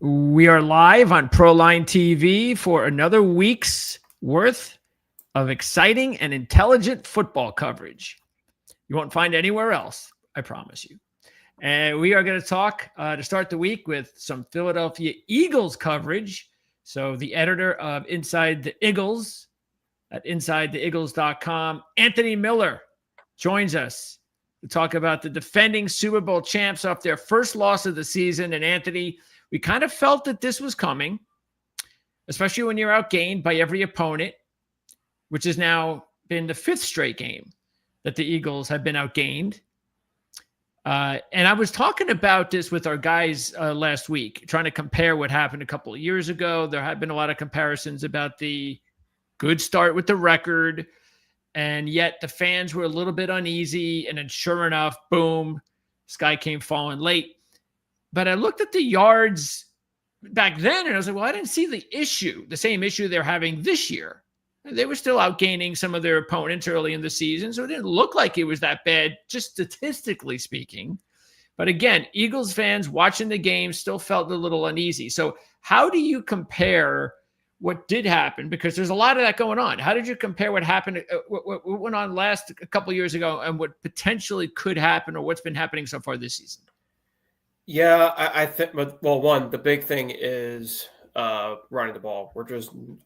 We are live on Proline TV for another week's worth of exciting and intelligent football coverage. You won't find anywhere else, I promise you. And we are going to talk to start the week with some Philadelphia Eagles coverage. So the editor of Inside the Eagles at InsideTheEagles.com, Anthony Miller, joins us to talk about the defending Super Bowl champs off their first loss of the season. And Anthony, we kind of felt that this was coming, especially when you're outgained by every opponent, which has now been the fifth straight game that the Eagles have been outgained. And I was talking about this with our guys last week, trying to compare what happened a couple of years ago. There have been a lot of comparisons about the good start with the record, and yet the fans were a little bit uneasy. And then sure enough, boom, sky came falling late. But I looked at the yards back then, and I was like, well, I didn't see the same issue they're having this year. They were still outgaining some of their opponents early in the season, so it didn't look like it was that bad, just statistically speaking. But again, Eagles fans watching the game still felt a little uneasy. So how do you compare what did happen? Because there's a lot of that going on. How did you compare what happened, what went on a couple of years ago, and what potentially could happen, or what's been happening so far this season? Yeah, I think, well, one, the big thing is running the ball.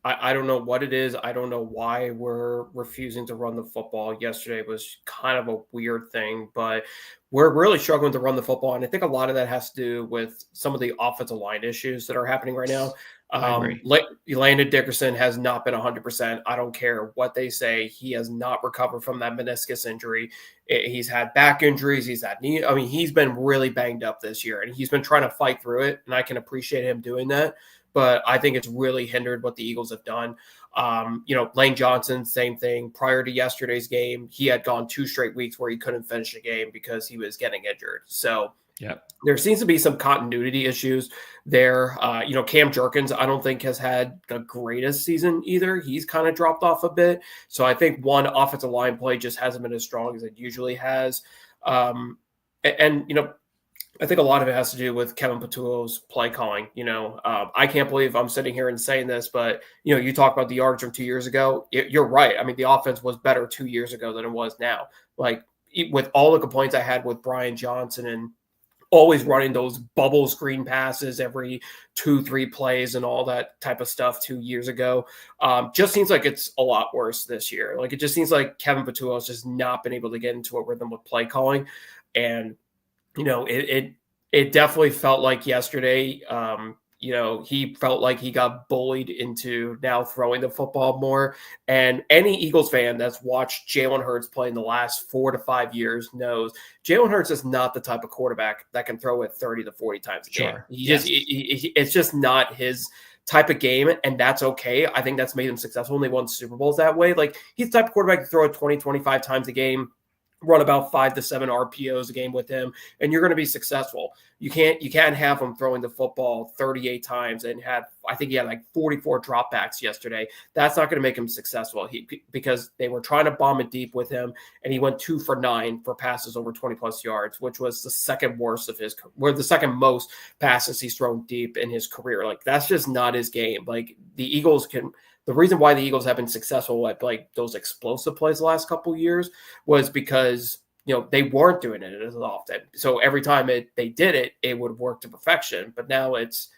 I don't know what it is. I don't know why we're refusing to run the football. Yesterday was kind of a weird thing, but we're really struggling to run the football. And I think a lot of that has to do with some of the offensive line issues that are happening right now. Landon Dickerson has not been 100%. I don't care what they say. He has not recovered from that meniscus injury. He's had back injuries. He's had knee. I mean, he's been really banged up this year, and he's been trying to fight through it. And I can appreciate him doing that. But I think it's really hindered what the Eagles have done. Lane Johnson, same thing. Prior to yesterday's game, he had gone 2 straight weeks where he couldn't finish a game because he was getting injured. So there seems to be some continuity issues there. Cam Jerkins, I don't think has had the greatest season either. He's kind of dropped off a bit. So I think one, offensive line play just hasn't been as strong as it usually has. I think a lot of it has to do with Kevin Patullo's play calling. I can't believe I'm sitting here and saying this, but, you talk about the yards from 2 years ago. You're right. I mean, the offense was better 2 years ago than it was now. Like, with all the complaints I had with Brian Johnson and always running those bubble screen passes every 2-3 plays and all that type of stuff 2 years ago, just seems like it's a lot worse this year. Like, it just seems like Kevin Patullo has just not been able to get into a rhythm with play calling. And it definitely felt like yesterday, he felt like he got bullied into now throwing the football more. And any Eagles fan that's watched Jalen Hurts play in the last 4 to 5 years knows Jalen Hurts is not the type of quarterback that can throw it 30 to 40 times a game. It's just not his type of game, and that's okay. I think that's made him successful, and they won Super Bowls that way. Like, he's the type of quarterback to throw it 20, 25 times a game, run about 5 to 7 RPOs a game with him, and you're going to be successful. You can't have him throwing the football 38 times and I think he had like 44 dropbacks yesterday. That's not going to make him successful because they were trying to bomb it deep with him, and he went 2 for 9 for passes over 20 plus yards, which was the second second most passes he's thrown deep in his career. Like, that's just not his game. Like, the reason why the Eagles have been successful at like those explosive plays the last couple of years was because, they weren't doing it as often. So every time they did it, it would work to perfection. But now it's,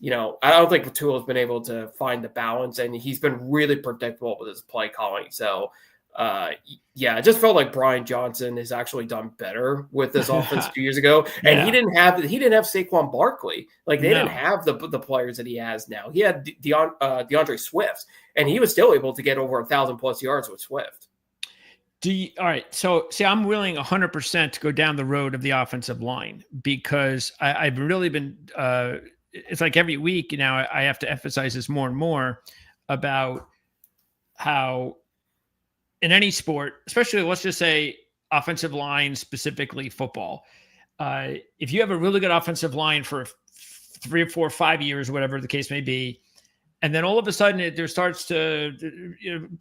I don't think Patullo has been able to find the balance, and he's been really predictable with his play calling. So, it just felt like Brian Johnson has actually done better with this offense 2 years ago. And he didn't have Saquon Barkley. Like, they didn't have the players that he has now. He had DeAndre Swift, and he was still able to get over 1,000 plus yards with Swift. All right. So, see, I'm willing 100% to go down the road of the offensive line, because I've really been, it's like every week now I have to emphasize this more and more about how in any sport, especially let's just say offensive line, specifically football, if you have a really good offensive line for 3 or 4 or 5 years, whatever the case may be, and then all of a sudden there starts to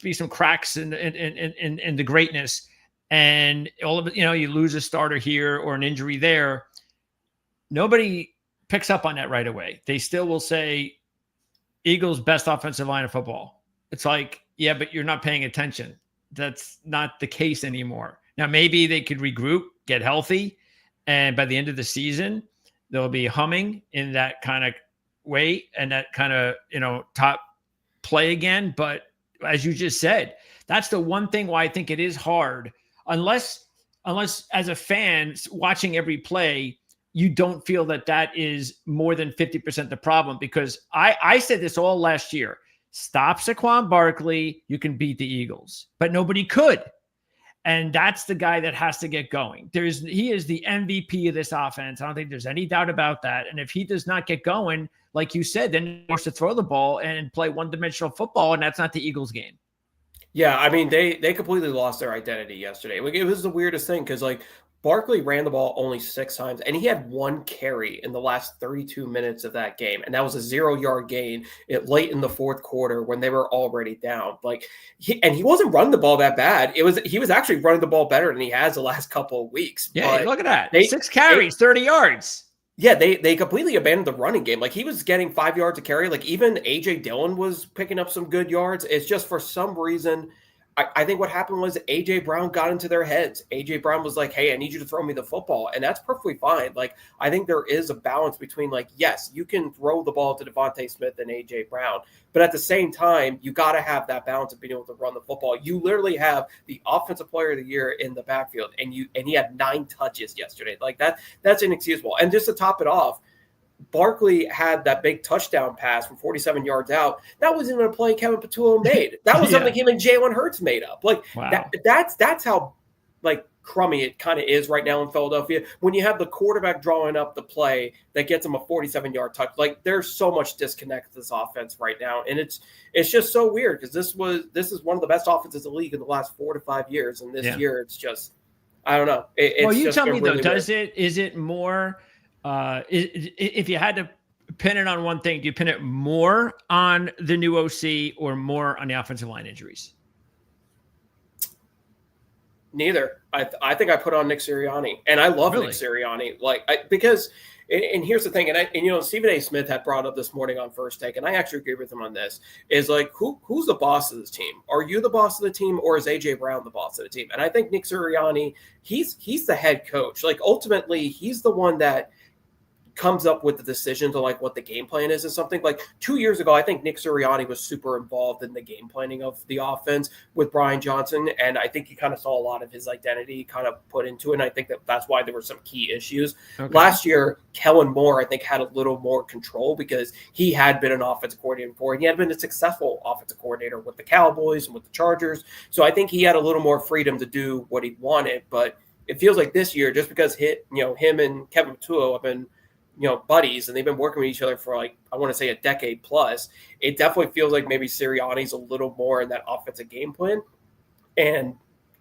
be some cracks in the greatness, and all of it, you lose a starter here or an injury there. Nobody picks up on that right away. They still will say Eagles' best offensive line of football. It's like, yeah, but you're not paying attention. That's not the case anymore. Now, maybe they could regroup, get healthy, and by the end of the season, they'll be humming in that kind of way and that kind of, top play again. But as you just said, that's the one thing why I think it is hard, unless as a fan watching every play, you don't feel that is more than 50% the problem. Because I said this all last year. Stop Saquon Barkley, you can beat the Eagles. But nobody could. And that's the guy that has to get going. He is the MVP of this offense. I don't think there's any doubt about that. And if he does not get going, like you said, then he wants to throw the ball and play one-dimensional football, and that's not the Eagles game. Yeah, I mean, they completely lost their identity yesterday. Like, it was the weirdest thing because, like, Barkley ran the ball only 6 times, and he had 1 carry in the last 32 minutes of that game, and that was a 0-yard gain late in the fourth quarter when they were already down. Like, he wasn't running the ball that bad. He was actually running the ball better than he has the last couple of weeks. Yeah, look at that. 6 carries, 30 yards. Yeah, they completely abandoned the running game. Like, he was getting 5 yards a carry. Like, even A.J. Dillon was picking up some good yards. It's just for some reason, I think what happened was A.J. Brown got into their heads. A.J. Brown was like, hey, I need you to throw me the football. And that's perfectly fine. Like, I think there is a balance between, like, yes, you can throw the ball to Devontae Smith and A.J. Brown. But at the same time, you got to have that balance of being able to run the football. You literally have the offensive player of the year in the backfield, and he had 9 touches yesterday. Like, that's inexcusable. And just to top it off, Barkley had that big touchdown pass from 47 yards out. That wasn't even a play Kevin Patullo made. That was something him and Jalen Hurts made up. Like, wow. That's how, like, crummy it kind of is right now in Philadelphia. When you have the quarterback drawing up the play that gets him a 47-yard touch, like, there's so much disconnect to this offense right now, and it's just so weird because this is one of the best offenses in the league in the last 4 to 5 years, and this year it's just, I don't know. Well, you tell me really though, is it more? If you had to pin it on one thing, do you pin it more on the new OC or more on the offensive line injuries? Neither. I think I put on Nick Sirianni, and I love Nick Sirianni. Because here's the thing, and Stephen A. Smith had brought up this morning on First Take, and I actually agree with him on this. Is like, who's the boss of this team? Are you the boss of the team, or is AJ Brown the boss of the team? And I think Nick Sirianni, he's the head coach. Like, ultimately, he's the one that comes up with the decision to, like, what the game plan is and something. Like, 2 years ago, I think Nick Sirianni was super involved in the game planning of the offense with Brian Johnson, and I think he kind of saw a lot of his identity kind of put into it, and I think that's why there were some key issues. Okay. Last year, Kellen Moore, I think, had a little more control because he had been an offensive coordinator before, and he had been a successful offensive coordinator with the Cowboys and with the Chargers, so I think he had a little more freedom to do what he wanted. But it feels like this year, just because him and Kevin Patullo have been buddies, and they've been working with each other for, like, I want to say a decade plus, it definitely feels like maybe Sirianni's a little more in that offensive game plan. And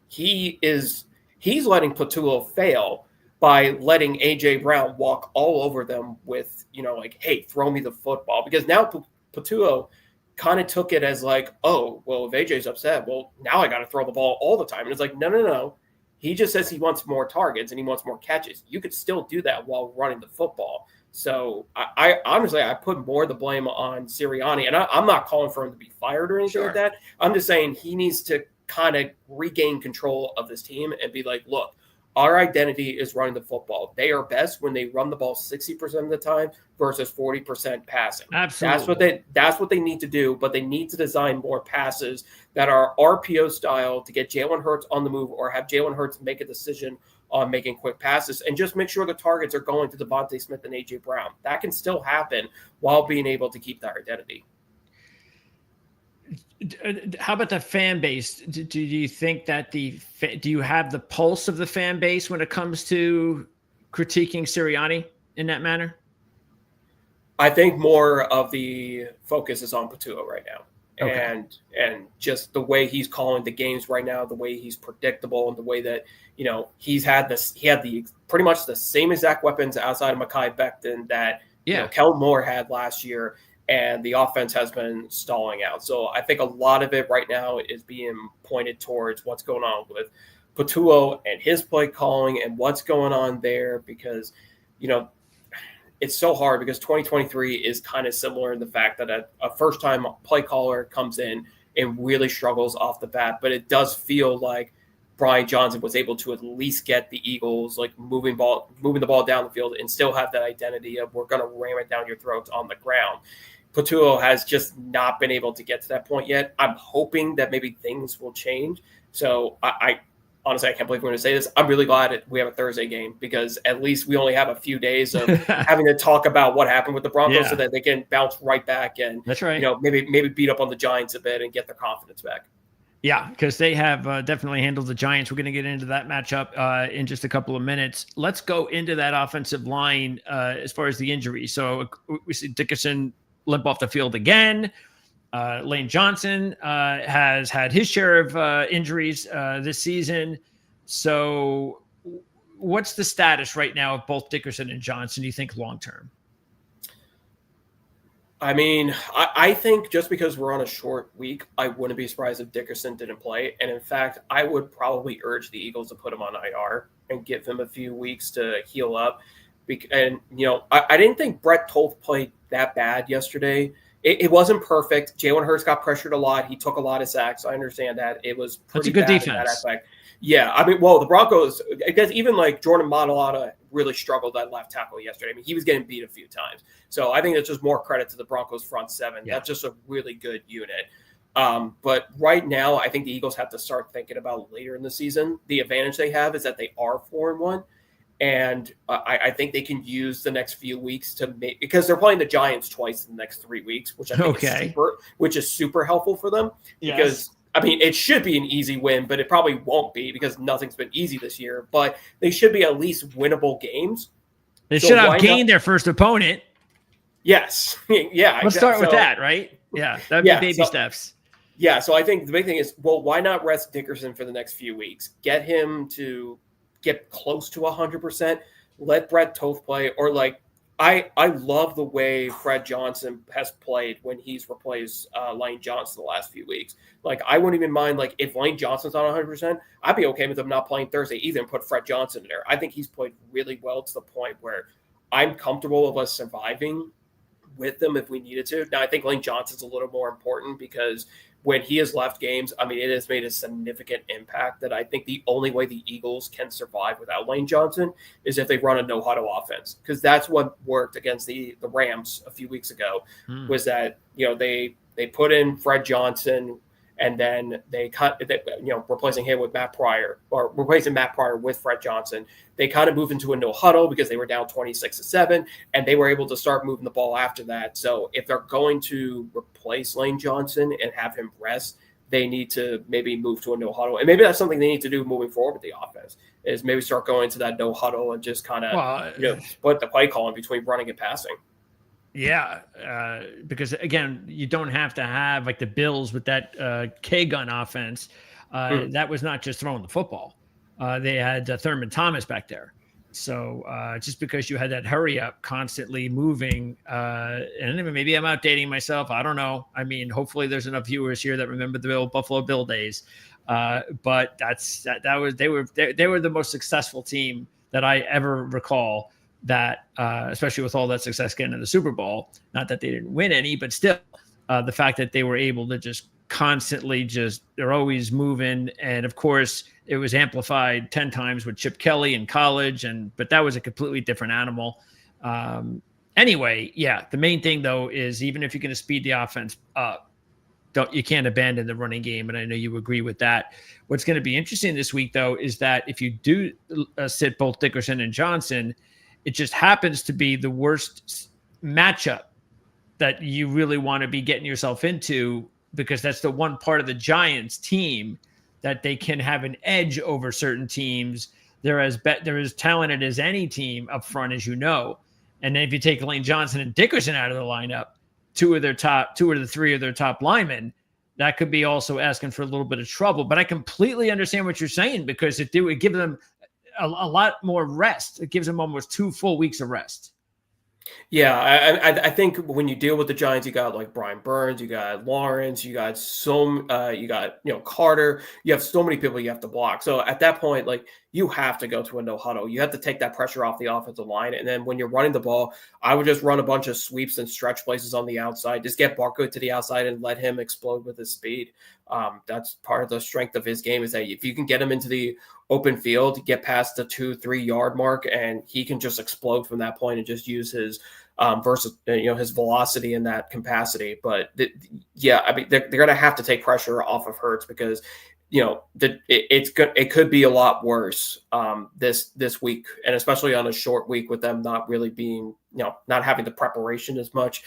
he's letting Patullo fail by letting AJ Brown walk all over them with, like, hey, throw me the football. Because now Patullo kind of took it as like, oh, well, if AJ's upset, well, now I got to throw the ball all the time. And it's like, no. He just says he wants more targets and he wants more catches. You could still do that while running the football. So I honestly, I put more of the blame on Sirianni, and I'm not calling for him to be fired or anything like that. I'm just saying he needs to kind of regain control of this team and be like, look, our identity is running the football. They are best when they run the ball 60% of the time versus 40% passing. Absolutely. That's what they need to do, but they need to design more passes that are RPO style to get Jalen Hurts on the move, or have Jalen Hurts make a decision on making quick passes, and just make sure the targets are going to Devontae Smith and A.J. Brown. That can still happen while being able to keep that identity. How about the fan base? Do you think that do you have the pulse of the fan base when it comes to critiquing Sirianni in that manner? I think more of the focus is on Patullo right now. Okay. And just the way he's calling the games right now, the way he's predictable, and the way that, he had the pretty much the same exact weapons outside of Mekhi Becton that Kellen Moore had last year, and the offense has been stalling out. So I think a lot of it right now is being pointed towards what's going on with Patullo and his play calling and what's going on there, because, it's so hard because 2023 is kind of similar in the fact that a first-time play caller comes in and really struggles off the bat, but it does feel like Brian Johnson was able to at least get the Eagles like moving the ball down the field and still have that identity of we're going to ram it down your throats on the ground. Patullo has just not been able to get to that point yet. I'm hoping that maybe things will change. So I honestly, I can't believe we're going to say this. I'm really glad we have a Thursday game because at least we only have a few days of having to talk about what happened with the Broncos so that they can bounce right back and that's right. Maybe beat up on the Giants a bit and get their confidence back. Yeah, because they have definitely handled the Giants. We're going to get into that matchup in just a couple of minutes. Let's go into that offensive line as far as the injuries. So we see Dickerson limp off the field again. Lane Johnson has had his share of injuries this season. So what's the status right now of both Dickerson and Johnson, do you think, long-term? I mean, I think just because we're on a short week, I wouldn't be surprised if Dickerson didn't play. And in fact, I would probably urge the Eagles to put him on IR and give him a few weeks to heal up. And, I didn't think Brett Toth played that bad yesterday. It wasn't perfect. Jalen Hurts got pressured a lot. He took a lot of sacks. I understand that. It was pretty That's a good bad defense. in that aspect. Yeah, I mean, well, the Broncos, I guess even like Jordan Mailata really struggled at left tackle yesterday. I mean, he was getting beat a few times. So I think it's just more credit to the Broncos front seven. Yeah. That's just a really good unit. But right now, I think the Eagles have to start thinking about later in the season. The advantage they have is that they are 4-1. And I think they can use the next few weeks to make, because they're playing the Giants twice in the next 3 weeks, which I think is super helpful for them. Yes. Because I mean, it should be an easy win, but it probably won't be because nothing's been easy this year. But they should be at least winnable games. They should have gained their first opponent. Yes. Yeah. Let's start with that, right? Yeah. That'd be baby steps. Yeah. So I think the big thing is, well, why not rest Dickerson for the next few weeks? Get him to get close to 100%. Let Brett Toth play, or like, I love the way Fred Johnson has played when he's replaced Lane Johnson the last few weeks. Like, I wouldn't even mind, like, if Lane Johnson's on 100%, I'd be okay with him not playing Thursday either and put Fred Johnson in there. I think he's played really well to the point where I'm comfortable with us surviving with them if we needed to. Now, I think Lane Johnson's a little more important because when he has left games, I mean, it has made a significant impact that I think the only way the Eagles can survive without Lane Johnson is if they run a no-huddle offense, because that's what worked against the Rams a few weeks ago, was that, they put in Fred Johnson and then they replacing him with Matt Pryor, or replacing Matt Pryor with Fred Johnson. They kind of moved into a no huddle because they were down 26-7, and they were able to start moving the ball after that. So if they're going to replace Lane Johnson and have him rest, they need to maybe move to a no huddle. And maybe that's something they need to do moving forward with the offense, is maybe start going to that no huddle and just kind of, split the play calling between running and passing. Yeah, because again, you don't have to have like the Bills with that K-gun offense. That was not just throwing the football. They had Thurman Thomas back there. So just because you had that hurry up constantly moving, and maybe I'm outdating myself. I don't know. I mean, hopefully there's enough viewers here that remember the Buffalo Bill days. But they were the most successful team that I ever recall. That especially with all that success getting in the Super Bowl, not that they didn't win any, but still the fact that they were able to just constantly they're always moving. And of course it was amplified 10 times with Chip Kelly in college. But that was a completely different animal. Anyway, yeah, the main thing though, is even if you're going to speed the offense up, you can't abandon the running game. And I know you agree with that. What's going to be interesting this week though, is that if you do sit both Dickerson and Johnson, it just happens to be the worst matchup that you really want to be getting yourself into, because that's the one part of the Giants team that they can have an edge over certain teams. They're as talented as any team up front, as you know. And then if you take Lane Johnson and Dickerson out of the lineup, two of the three of their top linemen, that could be also asking for a little bit of trouble. But I completely understand what you're saying, because it would give them a lot more rest. It gives them almost 2 full weeks of rest. Yeah, I think when you deal with the Giants, you got like Brian Burns, you got Lawrence, you got Carter, you have so many people you have to block. So at that point, like, you have to go to a no huddle. You have to take that pressure off the offensive line. And then when you're running the ball, I would just run a bunch of sweeps and stretch places on the outside. Just get Barco to the outside and let him explode with his speed. That's part of the strength of his game, is that if you can get him into the open field, get past the 2-3 yard mark, and he can just explode from that point and just use his his velocity in that capacity. But I mean, they're going to have to take pressure off of Hurts, because it could be a lot worse this week, and especially on a short week with them not really being, not having the preparation as much.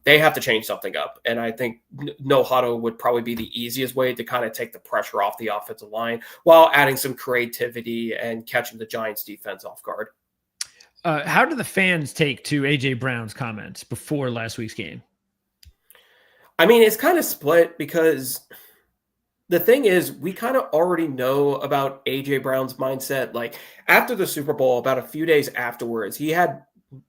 They have to change something up, and I think no huddle would probably be the easiest way to kind of take the pressure off the offensive line while adding some creativity and catching the Giants defense off guard. How do the fans take to AJ Brown's comments before last week's game? I mean, it's kind of split, because the thing is, we kind of already know about AJ Brown's mindset. Like, after the Super Bowl, about a few days afterwards, he had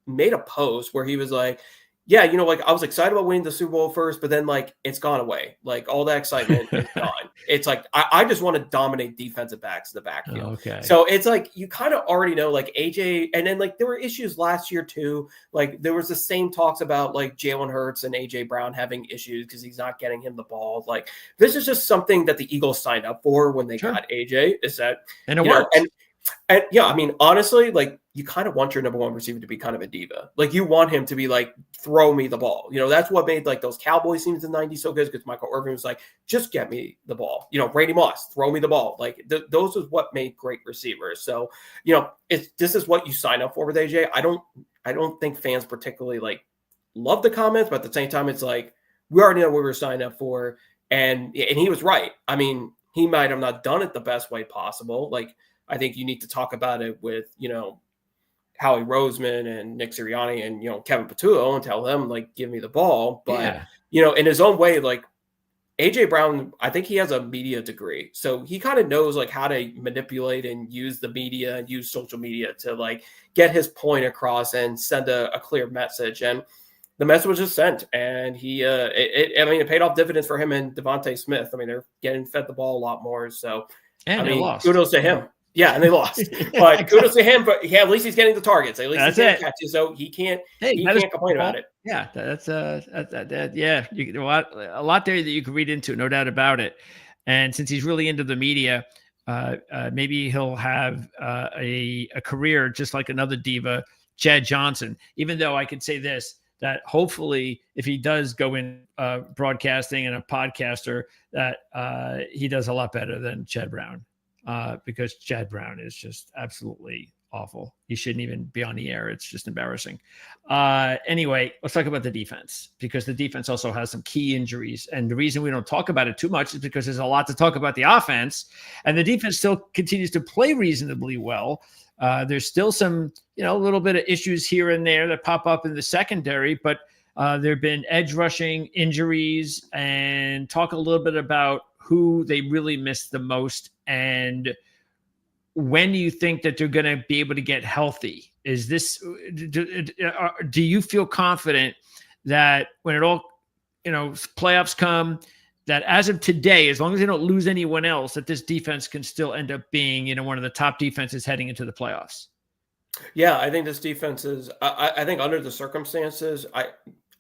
made a post where he was like, yeah, I was excited about winning the Super Bowl first, but then it's gone away. Like, all that excitement is gone. It's like, I just want to dominate defensive backs in the backfield. Oh, okay. So it's like, you kind of already know, AJ, and then there were issues last year too. There was the same talks about Jalen Hurts and AJ Brown having issues because he's not getting him the ball. This is just something that the Eagles signed up for when they got AJ, is that, and it worked. And yeah, I mean, honestly, you kind of want your number one receiver to be kind of a diva. You want him to be throw me the ball. That's what made those Cowboys teams in the 90s so good, because Michael Irvin was just get me the ball. Randy Moss, throw me the ball. Those is what made great receivers. So, this is what you sign up for with AJ. I don't think fans particularly love the comments, but at the same time, it's we already know what we're signing up for. And he was right. I mean, he might have not done it the best way possible. I think you need to talk about it with, Howie Roseman and Nick Sirianni and, Kevin Patullo, and tell them, give me the ball. But, in his own way, AJ Brown, I think he has a media degree. So he kind of knows how to manipulate and use the media and use social media to get his point across and send a clear message. And the message was just sent, and it paid off dividends for him and Devontae Smith. I mean, they're getting fed the ball a lot more. So, and they lost. Kudos to him. Yeah, and they lost. But kudos to him. But at least he's getting the targets. At least he's getting catches, so he can't complain about it. Yeah, that's a lot there that you can read into, no doubt about it. And since he's really into the media, maybe he'll have a career just like another diva, Chad Johnson. Even though I could say this, that hopefully if he does go in broadcasting and a podcaster, that he does a lot better than Chad Brown. Because Chad Brown is just absolutely awful. He shouldn't even be on the air. It's just embarrassing. Anyway, let's talk about the defense, because the defense also has some key injuries. And the reason we don't talk about it too much is because there's a lot to talk about the offense, and the defense still continues to play reasonably well. There's still some, a little bit of issues here and there that pop up in the secondary, but there have been edge rushing injuries, and talk a little bit about who they really miss the most, and when do you think that they're going to be able to get healthy? Is this, do you feel confident that when it all, playoffs come, that as of today, as long as they don't lose anyone else, that this defense can still end up being, one of the top defenses heading into the playoffs? Yeah, I think this defense is, I think under the circumstances,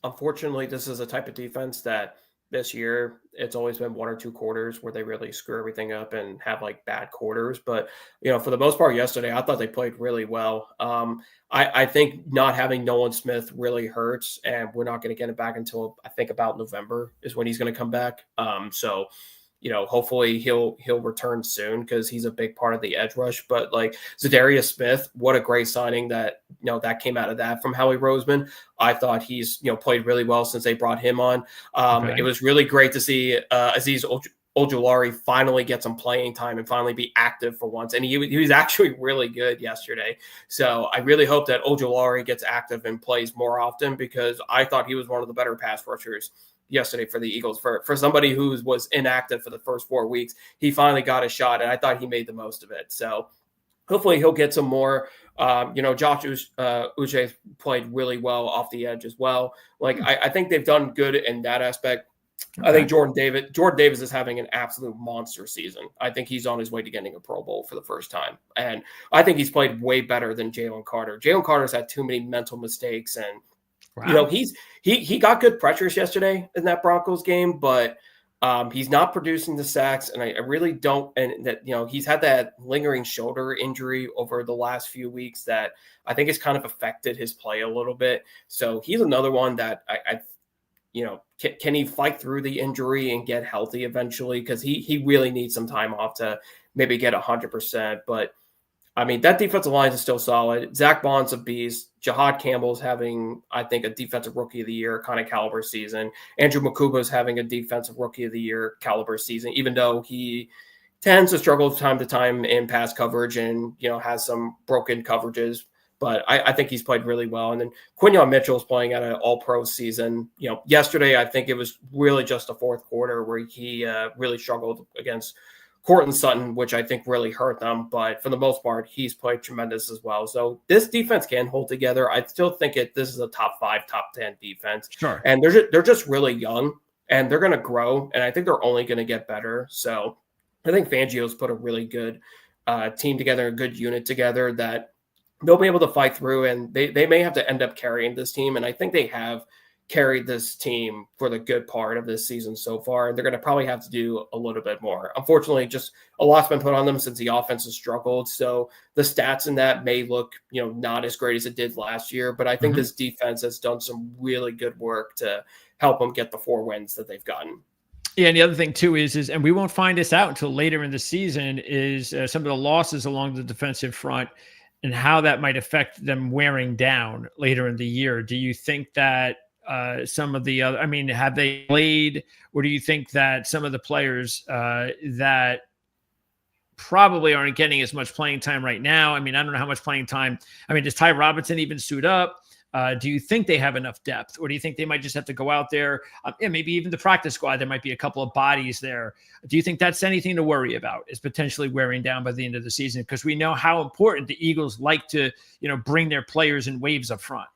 unfortunately, this is a type of defense that this year, it's always been one or two quarters where they really screw everything up and have bad quarters. But, for the most part yesterday, I thought they played really well. I think not having Nolan Smith really hurts, and we're not going to get it back until I think about November is when he's going to come back. So, hopefully he'll return soon, because he's a big part of the edge rush. But Zadarius Smith, what a great signing that, that came out of that from Howie Roseman. I thought he's, played really well since they brought him on. It was really great to see Azeez Ojulari finally get some playing time and finally be active for once. And he was actually really good yesterday. So I really hope that Ojulari gets active and plays more often, because I thought he was one of the better pass rushers yesterday for the Eagles. For somebody who was inactive for the first 4 weeks, he finally got a shot, and I thought he made the most of it. So hopefully he'll get some more. Josh Uche played really well off the edge as well. I think they've done good in that aspect. I think Jordan Davis is having an absolute monster season. I think he's on his way to getting a Pro Bowl for the first time. And I think he's played way better than Jalen Carter. Jalen Carter's had too many mental mistakes. And, he got good pressures yesterday in that Broncos game, but he's not producing the sacks. And I really don't. And that, he's had that lingering shoulder injury over the last few weeks that I think has kind of affected his play a little bit. So he's another one that can he fight through the injury and get healthy eventually? Because he really needs some time off to maybe get 100%. But, I mean, that defensive line is still solid. Zach Bond's a beast. Jahad Campbell's having, I think, a defensive rookie of the year kind of caliber season. Andrew Makuba's having a defensive rookie of the year caliber season, even though he tends to struggle from time to time in pass coverage and, has some broken coverages. But I think he's played really well. And then Quinyon Mitchell's playing at an all-pro season. Yesterday, I think it was really just the fourth quarter where he really struggled against Courtland Sutton, which I think really hurt them. But for the most part, he's played tremendous as well. So this defense can hold together. I still think this is a top 5, top 10 defense. Sure. And they're just really young, and they're going to grow. And I think they're only going to get better. So I think Fangio's put a really good team together, a good unit together that they'll be able to fight through, and they may have to end up carrying this team. And I think they have carried this team for the good part of this season so far. And they're going to probably have to do a little bit more. Unfortunately, just a lot's been put on them since the offense has struggled. So the stats in that may look, not as great as it did last year. But I think this defense has done some really good work to help them get the 4 wins that they've gotten. Yeah, and the other thing too is, and we won't find this out until later in the season, is some of the losses along the defensive front and how that might affect them wearing down later in the year. Do you think that some of the other, have they played, or do you think that some of the players that probably aren't getting as much playing time right now? I don't know how much playing time. Does Ty Robinson even suit up? Do you think they have enough depth, or do you think they might just have to go out there? Maybe even the practice squad, there might be a couple of bodies there. Do you think that's anything to worry about, is potentially wearing down by the end of the season? Because we know how important the Eagles like to, bring their players in waves up front.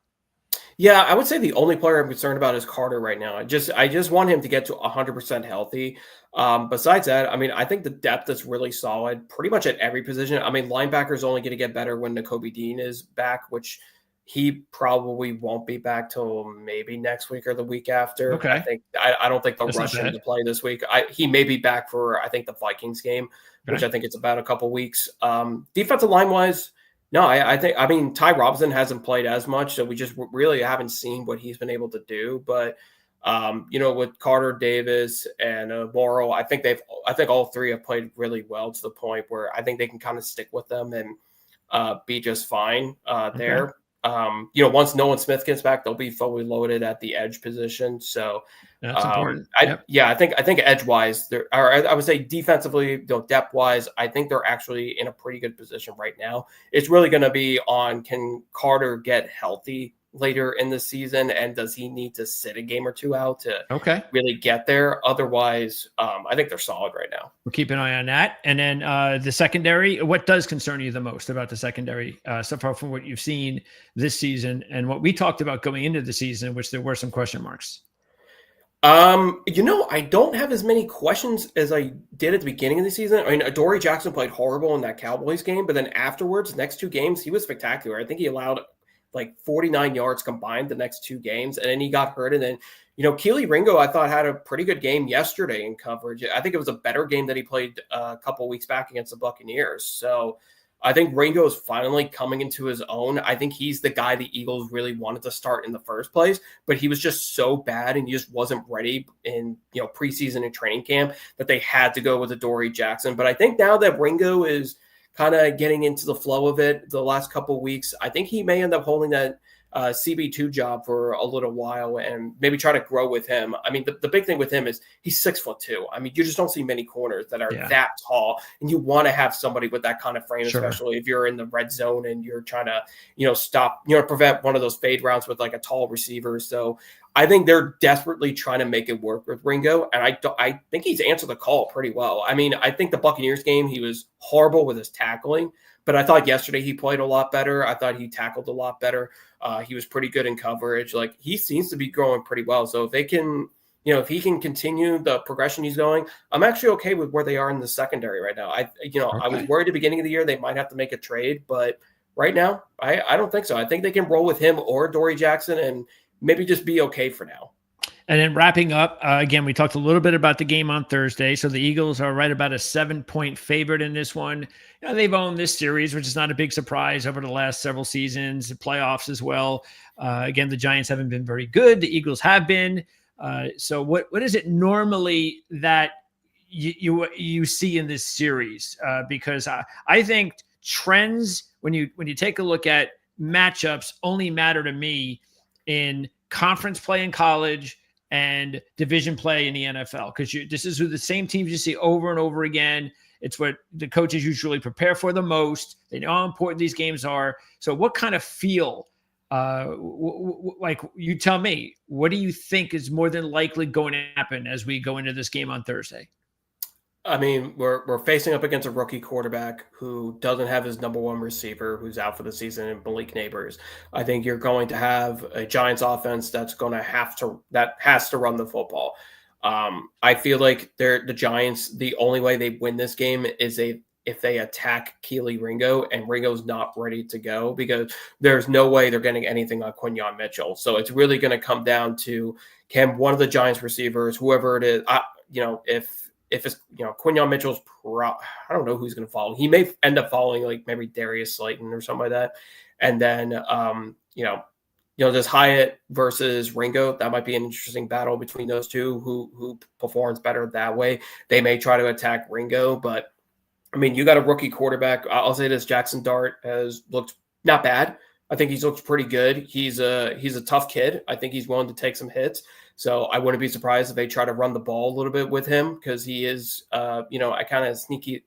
Yeah, I would say the only player I'm concerned about is Carter right now. I just want him to get to 100% healthy. Besides that, I think the depth is really solid pretty much at every position. Linebacker is only going to get better when Nakobe Dean is back, which he probably won't be back till maybe next week or the week after. Okay. I don't think they'll rush him to play this week. He may be back for, I think, the Vikings game, which I think it's about a couple weeks. Defensive line wise, no, I think Ty Robinson hasn't played as much, so we just really haven't seen what he's been able to do. But with Carter, Davis, and Morrow, I think all three have played really well to the point where I think they can kind of stick with them and be just fine there. Once Nolan Smith gets back, they'll be fully loaded at the edge position. So that's important. I think edge wise, I would say defensively, depth wise, I think they're actually in a pretty good position right now. It's really going to be on, can Carter get healthy later in the season, and does he need to sit a game or two out to really get there? Otherwise, I think they're solid right now. We'll keep an eye on that. And then the secondary, what does concern you the most about the secondary so far from what you've seen this season and what we talked about going into the season, which there were some question marks? I don't have as many questions as I did at the beginning of the season. Adoree Jackson played horrible in that Cowboys game, but then afterwards, next 2 games, he was spectacular. I think he allowed like 49 yards combined the next 2 games. And then he got hurt. And then, Keely Ringo, I thought, had a pretty good game yesterday in coverage. I think it was a better game that he played a couple weeks back against the Buccaneers. So I think Ringo is finally coming into his own. I think he's the guy the Eagles really wanted to start in the first place, but he was just so bad and he just wasn't ready in, preseason and training camp that they had to go with Adoree Jackson. But I think now that Ringo is kind of getting into the flow of it the last couple of weeks, I think he may end up holding that CB2 job for a little while and maybe try to grow with him. The big thing with him is he's 6'2". You just don't see many corners that are that tall, and you want to have somebody with that kind of frame, especially if you're in the red zone and you're trying to, stop, prevent one of those fade routes with like a tall receiver. So I think they're desperately trying to make it work with Ringo, and I think he's answered the call pretty well. I think the Buccaneers game, he was horrible with his tackling, but I thought yesterday he played a lot better. I thought he tackled a lot better. He was pretty good in coverage. Like, he seems to be growing pretty well. So if they can, if he can continue the progression he's going, I'm actually okay with where they are in the secondary right now. I was worried at the beginning of the year they might have to make a trade, but right now, I don't think so. I think they can roll with him or Dory Jackson and maybe just be okay for now. And then wrapping up, again, we talked a little bit about the game on Thursday. So the Eagles are right about a 7-point favorite in this one. They've owned this series, which is not a big surprise over the last several seasons, playoffs as well. Again, the Giants haven't been very good. The Eagles have been. So what is it normally that you see in this series? Because I think trends, when you take a look at matchups, only matter to me in conference play in college and division play in the NFL, because this is the same teams you see over and over again. It's what the coaches usually prepare for the most. They know how important these games are. So what kind of feel, like you tell me, what do you think is more than likely going to happen as we go into this game on Thursday? I mean, we're facing up against a rookie quarterback who doesn't have his number one receiver, who's out for the season, in Malik Neighbors. I think you're going to have a Giants offense that's going to has to run the football. I feel like the Giants, the only way they win this game is if they attack Keely Ringo, and Ringo's not ready to go, because there's no way they're getting anything on Quinyon Mitchell. So it's really going to come down to, can one of the Giants receivers, whoever it is, if it's Quinyon Mitchell's I don't know who's going to follow. He may end up following like maybe Darius Slayton or something like that. And then does Hyatt versus Ringo, that might be an interesting battle between those two. Who performs better that way? They may try to attack Ringo, but I mean, you got a rookie quarterback. I'll say this: Jackson Dart has looked not bad. I think he's looked pretty good. He's a tough kid. I think he's willing to take some hits. So I wouldn't be surprised if they try to run the ball a little bit with him, because he is, kind of sneaky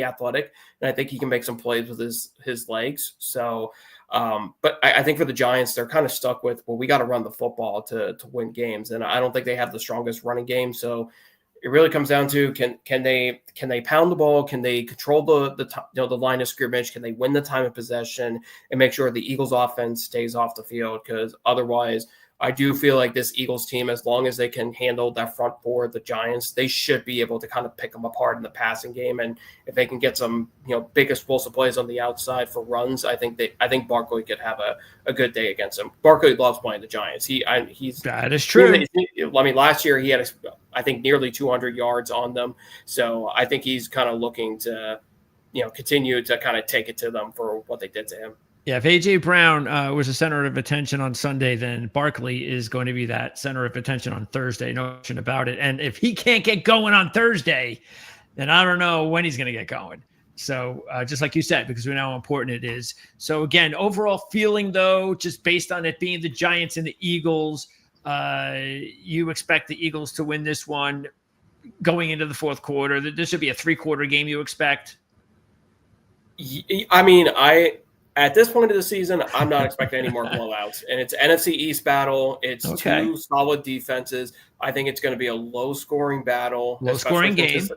athletic, and I think he can make some plays with his legs. So, but I think for the Giants, they're kind of stuck with, well, we got to run the football to win games, and I don't think they have the strongest running game. So it really comes down to, can they pound the ball? Can they control the line of scrimmage? Can they win the time of possession and make sure the Eagles offense stays off the field? Because otherwise, I do feel like this Eagles team, as long as they can handle that front four of the Giants, they should be able to kind of pick them apart in the passing game. And if they can get some, big explosive plays on the outside for runs, I think Barkley could have a good day against them. Barkley loves playing the Giants. That is true. I mean, last year he had, I think, nearly 200 yards on them. So I think he's kind of looking to, continue to kind of take it to them for what they did to him. Yeah, if A.J. Brown was a center of attention on Sunday, then Barkley is going to be that center of attention on Thursday. No question about it. And if he can't get going on Thursday, then I don't know when he's going to get going. So just like you said, because we know how important it is. So again, overall feeling, though, just based on it being the Giants and the Eagles, you expect the Eagles to win this one going into the fourth quarter. This should be a 3-quarter game, you expect? I mean, at this point of the season, I'm not expecting any more blowouts. And it's an NFC East battle. It's two solid defenses. I think it's going to be a low-scoring battle. Low-scoring game.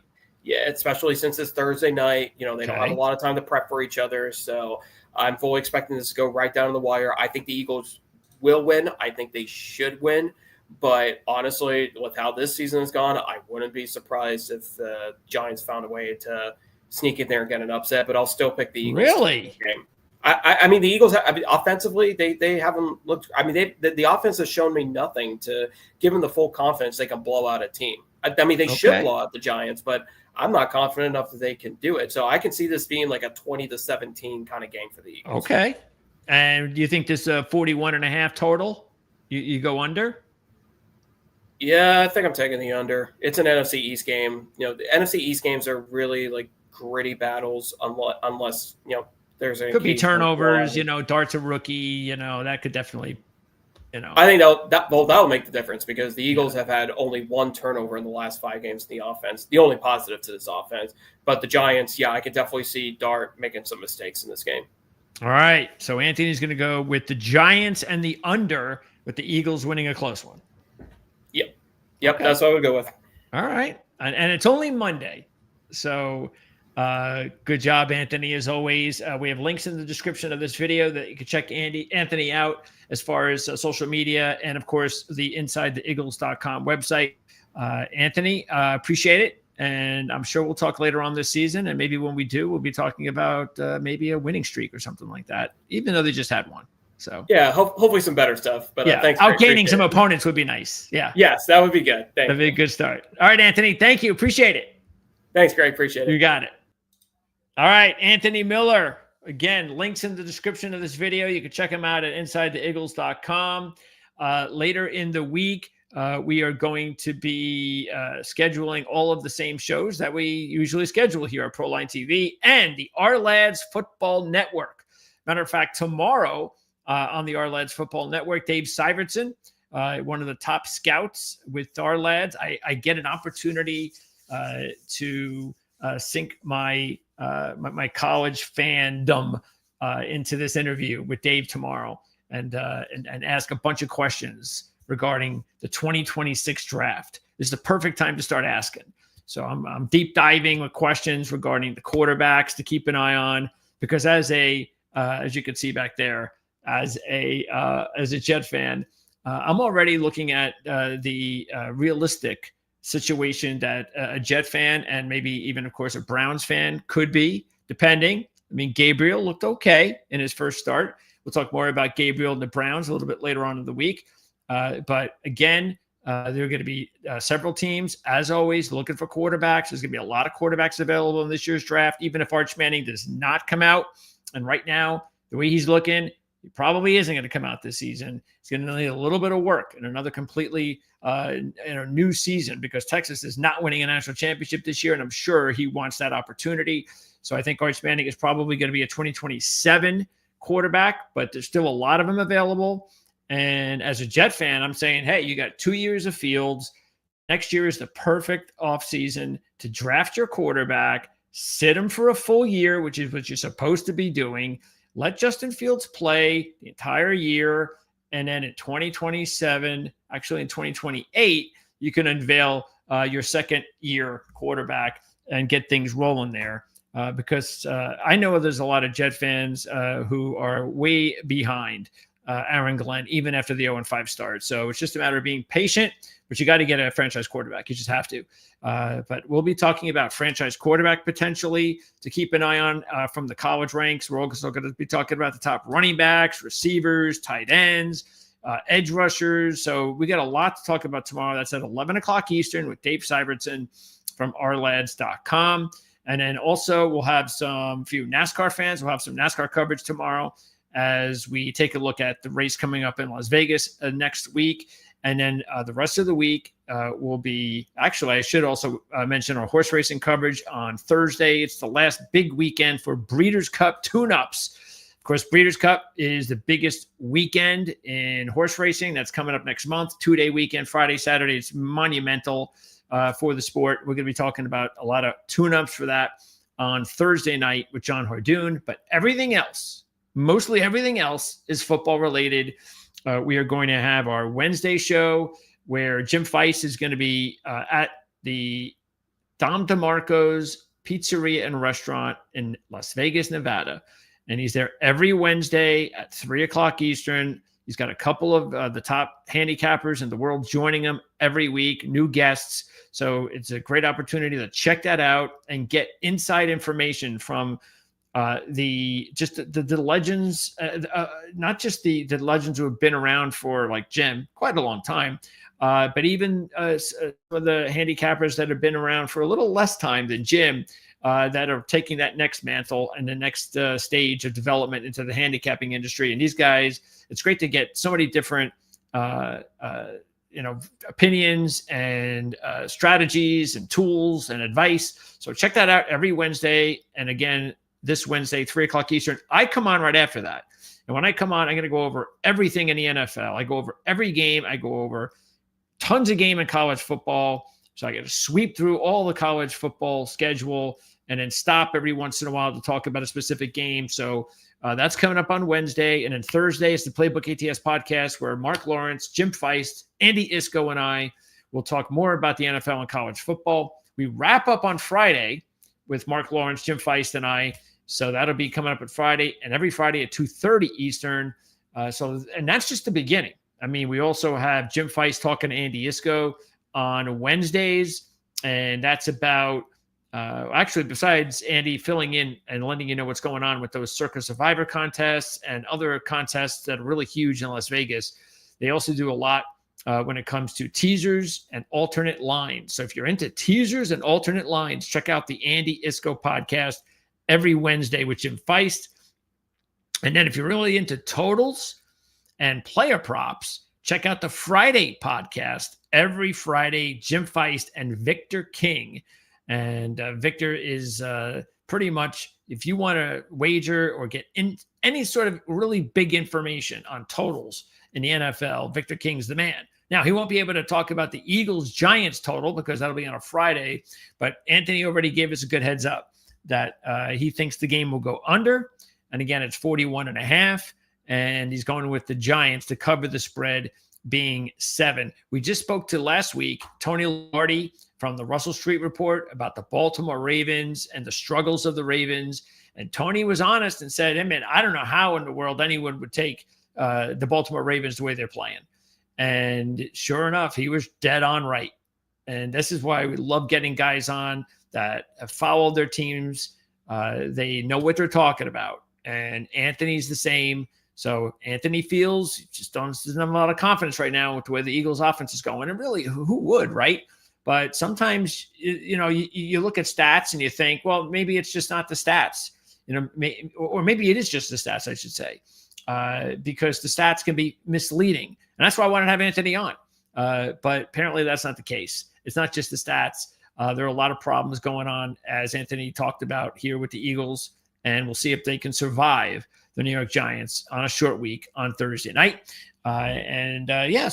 Especially since it's Thursday night. They don't have a lot of time to prep for each other. So I'm fully expecting this to go right down to the wire. I think the Eagles will win. I think they should win. But honestly, with how this season has gone, I wouldn't be surprised if the Giants found a way to sneak in there and get an upset. But I'll still pick the Eagles. Really? Game. I mean, the Eagles, offensively, they haven't looked – I mean, the offense has shown me nothing to give them the full confidence they can blow out a team. I mean, they should blow out the Giants, but I'm not confident enough that they can do it. So I can see this being like a 20-17 kind of game for the Eagles. Okay. And do you think this 41.5 total, you go under? Yeah, I think I'm taking the under. It's an NFC East game. The NFC East games are really like gritty battles unless could be turnovers, Dart's a rookie, that could definitely, I think that'll make the difference, because the Eagles have had only one turnover in the last 5 games in the offense, the only positive to this offense. But the Giants, I could definitely see Dart making some mistakes in this game. All right. So Anthony's going to go with the Giants and the under, with the Eagles winning a close one. Yep. Okay. That's what I would go with. All right. And it's only Monday. So Good job, Anthony, as always. We have links in the description of this video that you can check Anthony out as far as social media and, of course, the InsideTheEagles.com website. Anthony, appreciate it. And I'm sure we'll talk later on this season. And maybe when we do, we'll be talking about maybe a winning streak or something like that, even though they just had one. So yeah, hopefully some better stuff. But yeah, thanks. Outgaining some opponents would be nice. Yeah. Yes, that would be good. Thanks. That'd be a good start. All right, Anthony. Thank you. Appreciate it. Thanks, Greg. Appreciate it. You got it. All right, Anthony Miller. Again, links in the description of this video. You can check him out at InsideTheEagles.com. Later in the week, we are going to be scheduling all of the same shows that we usually schedule here at ProLine TV and the Our Lads Football Network. Matter of fact, tomorrow on the Our Lads Football Network, Dave Syvertson, one of the top scouts with Our Lads, I get an opportunity to sink my my college fandom into this interview with Dave tomorrow and ask a bunch of questions regarding the 2026 draft. This is the perfect time to start asking. So I'm deep diving with questions regarding the quarterbacks to keep an eye on, because as you can see back there, as a Jet fan, I'm already looking at the realistic situation that a Jet fan and maybe even, of course, a Browns fan could be, depending. I mean, Gabriel looked okay in his first start. We'll talk more about Gabriel and the Browns a little bit later on in the week. But again, there are going to be several teams, as always, looking for quarterbacks. There's going to be a lot of quarterbacks available in this year's draft, even if Arch Manning does not come out. And right now, the way he's looking, he probably isn't going to come out this season. He's going to need a little bit of work and another completely new season, because Texas is not winning a national championship this year, and I'm sure he wants that opportunity. So I think Arch Manning is probably going to be a 2027 quarterback, but there's still a lot of them available. And as a Jet fan, I'm saying, hey, you got 2 years of Fields. Next year is the perfect offseason to draft your quarterback, sit him for a full year, which is what you're supposed to be doing. Let Justin Fields play the entire year. And then in 2027, actually in 2028, you can unveil your second year quarterback and get things rolling there. Because I know there's a lot of Jet fans who are way behind Aaron Glenn, even after the 0-5 start. So it's just a matter of being patient, but you got to get a franchise quarterback. You just have to. But we'll be talking about franchise quarterback potentially to keep an eye on from the college ranks. We're also going to be talking about the top running backs, receivers, tight ends, edge rushers. So we got a lot to talk about tomorrow. That's at 11 o'clock Eastern with Dave Syvertson from ourlads.com. And then also we'll have few NASCAR fans. We'll have some NASCAR coverage tomorrow as we take a look at the race coming up in Las Vegas next week. And then the rest of the week will be, actually, I should also mention our horse racing coverage on Thursday. It's the last big weekend for Breeders' Cup tune-ups. Of course, Breeders' Cup is the biggest weekend in horse racing. That's coming up next month, 2-day weekend, Friday, Saturday. It's monumental for the sport. We're going to be talking about a lot of tune-ups for that on Thursday night with John Hardoon. But everything else, mostly everything else, is football related. We are going to have our Wednesday show where Jim Feist is going to be at the Dom DeMarco's Pizzeria and Restaurant in Las Vegas, Nevada. And he's there every Wednesday at 3 o'clock Eastern. He's got a couple of the top handicappers in the world joining him every week, new guests. So it's a great opportunity to check that out and get inside information from the legends, not just the legends who have been around for, like Jim, quite a long time, but even some of the handicappers that have been around for a little less time than Jim, that are taking that next mantle and the next stage of development into the handicapping industry. And these guys, it's great to get so many different opinions and strategies and tools and advice. So check that out every Wednesday. And again, this Wednesday, 3 o'clock Eastern. I come on right after that. And when I come on, I'm going to go over everything in the NFL. I go over every game. I go over tons of game in college football. So I get to sweep through all the college football schedule and then stop every once in a while to talk about a specific game. So that's coming up on Wednesday. And then Thursday is the Playbook ATS podcast, where Mark Lawrence, Jim Feist, Andy Isco, and I will talk more about the NFL and college football. We wrap up on Friday with Mark Lawrence, Jim Feist, and I. So that'll be coming up at Friday, and every Friday at 2:30 Eastern. And that's just the beginning. I mean, we also have Jim Feist talking to Andy Isco on Wednesdays, and that's about actually, besides Andy filling in and letting you know what's going on with those Circa Survivor contests and other contests that are really huge in Las Vegas, they also do a lot when it comes to teasers and alternate lines. So if you're into teasers and alternate lines, check out the Andy Isco podcast every Wednesday with Jim Feist. And then if you're really into totals and player props, check out the Friday podcast every Friday, Jim Feist and Victor King. And Victor is pretty much, if you want to wager or get in any sort of really big information on totals in the NFL, Victor King's the man. Now, he won't be able to talk about the Eagles-Giants total because that'll be on a Friday, but Anthony already gave us a good heads up that he thinks the game will go under. And again, it's 41.5, and he's going with the Giants to cover the spread being 7. We just spoke to last week Tony Lombardi from the Russell Street Report about the Baltimore Ravens and the struggles of the Ravens. And Tony was honest and said, hey, man, I don't know how in the world anyone would take the Baltimore Ravens the way they're playing. And sure enough, he was dead on right. And this is why we love getting guys on that have followed their teams. They know what they're talking about. And Anthony's the same. So Anthony feels just doesn't have a lot of confidence right now with the way the Eagles offense is going. And really, who would, right? But sometimes, you look at stats and you think, well, maybe it's just not the stats, or maybe it is just the stats, I should say, because the stats can be misleading. And that's why I wanted to have Anthony on. But apparently that's not the case. It's not just the stats. There are a lot of problems going on, as Anthony talked about here with the Eagles, and we'll see if they can survive the New York Giants on a short week on Thursday night. So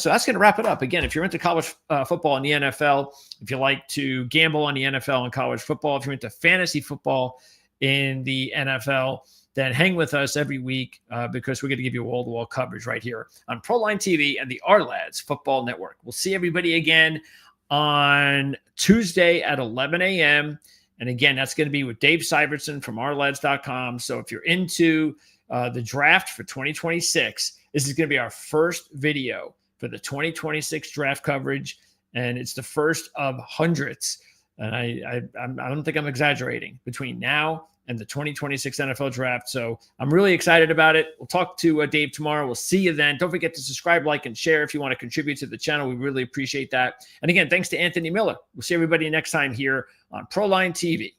that's going to wrap it up. Again, if you're into college football and the NFL, if you like to gamble on the NFL and college football, if you're into fantasy football in the NFL, then hang with us every week because we're going to give you wall-to-wall coverage right here on Proline TV and the Our-Lads Football Network. We'll see everybody again on Tuesday at 11 a.m. And again, that's going to be with Dave Syvertson from ourlads.com. So if you're into the draft for 2026, this is going to be our first video for the 2026 draft coverage. And it's the first of hundreds. And I don't think I'm exaggerating between now and the 2026 NFL draft. So I'm really excited about it. We'll talk to Dave tomorrow. We'll see you then. Don't forget to subscribe, like, and share if you want to contribute to the channel. We really appreciate that. And again, thanks to Anthony Miller. We'll see everybody next time here on Proline TV.